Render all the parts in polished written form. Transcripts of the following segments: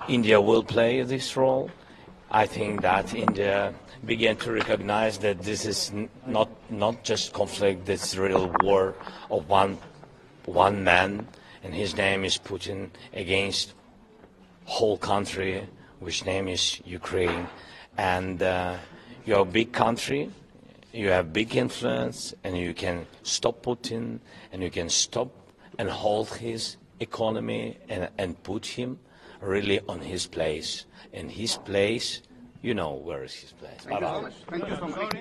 India will play this role. I think that India began to recognize that this is not just conflict, this real war of one man, and his name is Putin, against whole country, which name is Ukraine. And you're a big country, you have big influence, and you can stop Putin, and you can stop and hold his economy and put him really on his place. And his place, you know where is his place. Thank you so much. Thank you so much.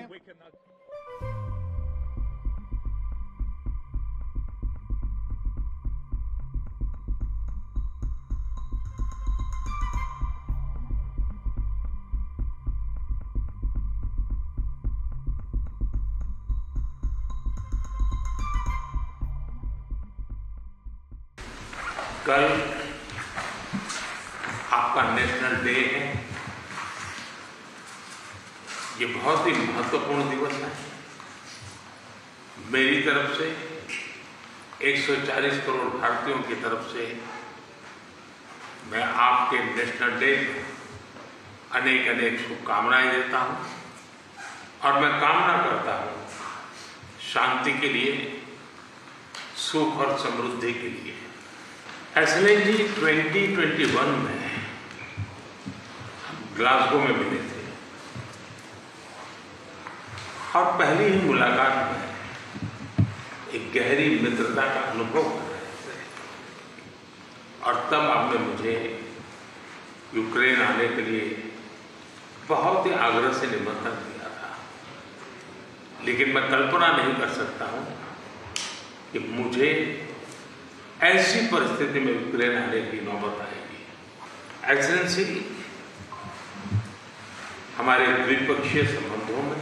कल आपका national day है। ये बहुत ही महत्वपूर्ण दिवस है। मेरी तरफ से 140 करोड़ भारतीयों की तरफ से मैं आपके नेशनल डे पर अनेक अनेक शुभकामनाएं देता हूं और मैं कामना करता हूं शांति के लिए, सुख और समृद्धि के लिए। एक्सीलेंस जी 2021 में ग्लासगो में मिले थे और पहली ही मुलाकात में एक गहरी मित्रता का अनुभव कर रहे थे और तब आपने मुझे यूक्रेन आने के लिए बहुत ही आग्रह से निमंत्रण दिया था। लेकिन मैं कल्पना नहीं कर सकता हूं कि मुझे ऐसी परिस्थिति में यूक्रेन आने की नौबत आएगी। एक्सीलेंसी, हमारे द्विपक्षीय संबंधों में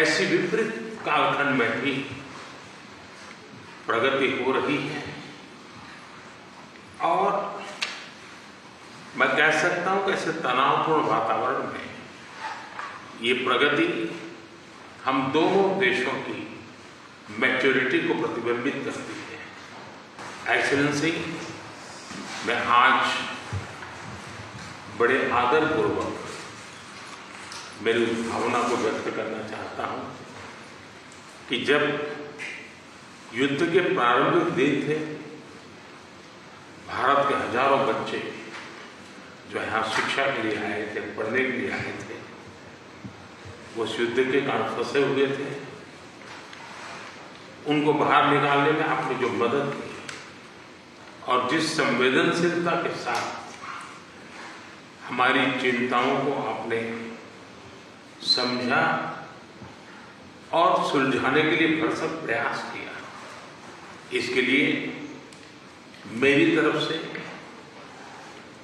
ऐसी विपरीत कालखंड में भी प्रगति हो रही है और मैं कह सकता हूं कि ऐसे तनावपूर्ण वातावरण में ये प्रगति हम दोनों देशों की मैच्योरिटी को प्रतिबिंबित करती है। एक्सीलेंसी, मैं आज बड़े आदरपूर्वक मेरी उस भावना को व्यक्त करना चाहता हूं कि जब युद्ध के प्रारंभिक दिन थे, भारत के हजारों बच्चे जो यहाँ शिक्षा के लिए आए थे, पढ़ने के लिए आए थे, वो उस युद्ध के कारण फंसे हुए थे। उनको बाहर निकालने में आपने जो मदद की और जिस संवेदनशीलता के साथ हमारी चिंताओं को आपने समझा और सुलझाने के लिए भरसक प्रयास किया, इसके लिए मेरी तरफ से,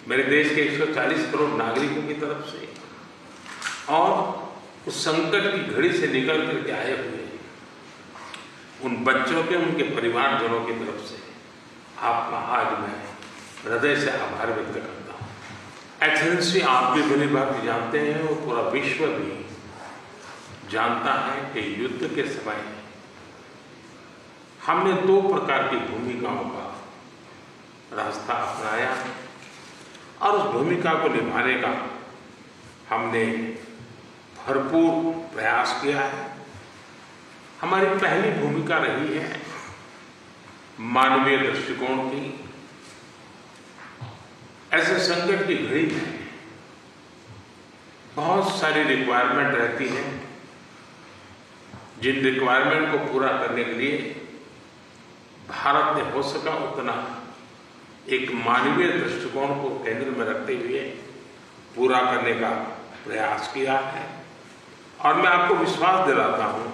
मेरे देश के 140 करोड़ नागरिकों की तरफ से और उस संकट की घड़ी से निकल करके आए हुए उन बच्चों के, उनके परिवारजनों की तरफ से आपका आज मैं हृदय से आभार व्यक्त करता हूँ। एक्सीलेंसी, आप भी भली भांति जानते हैं और पूरा विश्व भी जानता है कि युद्ध के समय हमने 2 प्रकार की भूमिकाओं का रास्ता अपनाया और उस भूमिका को निभाने का हमने भरपूर प्रयास किया है। हमारी पहली भूमिका रही है मानवीय दृष्टिकोण की। ऐसे संकट की घड़ी में बहुत सारी रिक्वायरमेंट रहती है, जिन रिक्वायरमेंट को पूरा करने के लिए भारत ने हो सका उतना एक मानवीय दृष्टिकोण को केंद्र में रखते हुए पूरा करने का प्रयास किया है। और मैं आपको विश्वास दिलाता हूं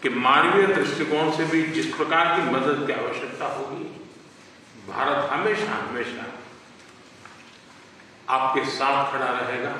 कि मानवीय दृष्टिकोण से भी जिस प्रकार की मदद की आवश्यकता होगी, भारत हमेशा हमेशा आपके साथ खड़ा रहेगा।